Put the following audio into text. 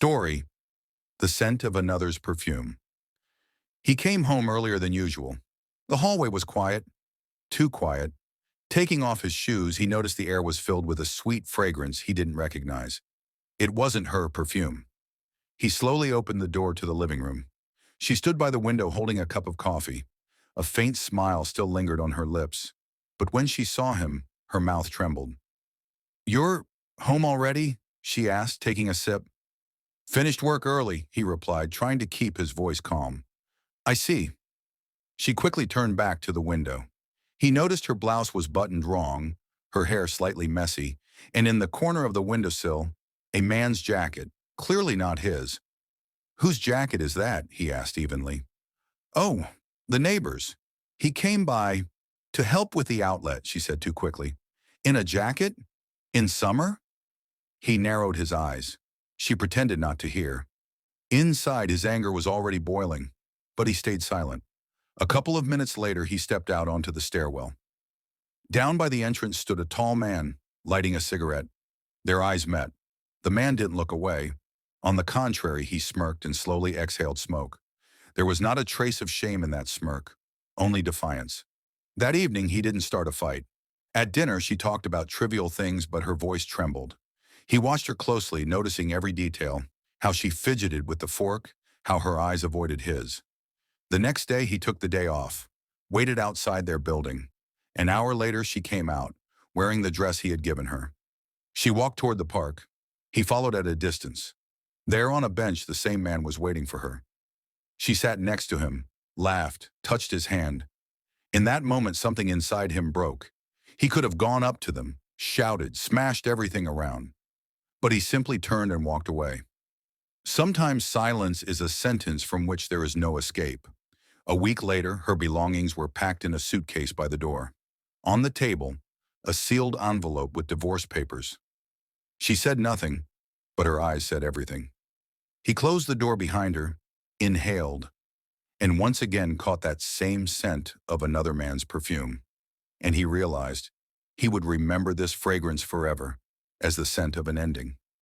Story: The Scent of Another's Perfume. He came home earlier than usual. The hallway was quiet, too quiet. Taking off his shoes, he noticed the air was filled with a sweet fragrance he didn't recognize. It wasn't her perfume. He slowly opened the door to the living room. She stood by the window holding a cup of coffee. A faint smile still lingered on her lips. But when she saw him, her mouth trembled. "You're home already?" she asked, taking a sip. "Finished work early," he replied, trying to keep his voice calm. "I see." She quickly turned back to the window. He noticed her blouse was buttoned wrong, her hair slightly messy, and in the corner of the windowsill, a man's jacket, clearly not his. "Whose jacket is that?" he asked evenly. "Oh, the neighbor's. He came by to help with the outlet," she said too quickly. "In a jacket? In summer?" He narrowed his eyes. She pretended not to hear. Inside, his anger was already boiling, but he stayed silent. A couple of minutes later, he stepped out onto the stairwell. Down by the entrance stood a tall man, lighting a cigarette. Their eyes met. The man didn't look away. On the contrary, he smirked and slowly exhaled smoke. There was not a trace of shame in that smirk, only defiance. That evening, he didn't start a fight. At dinner, she talked about trivial things, but her voice trembled. He watched her closely, noticing every detail, how she fidgeted with the fork, how her eyes avoided his. The next day, he took the day off, waited outside their building. An hour later, she came out, wearing the dress he had given her. She walked toward the park. He followed at a distance. There on a bench, the same man was waiting for her. She sat next to him, laughed, touched his hand. In that moment, something inside him broke. He could have gone up to them, shouted, smashed everything around. But he simply turned and walked away. Sometimes silence is a sentence from which there is no escape. A week later, her belongings were packed in a suitcase by the door. On the table, a sealed envelope with divorce papers. She said nothing, but her eyes said everything. He closed the door behind her, inhaled, and once again caught that same scent of another man's perfume. And he realized he would remember this fragrance forever as the scent of an ending.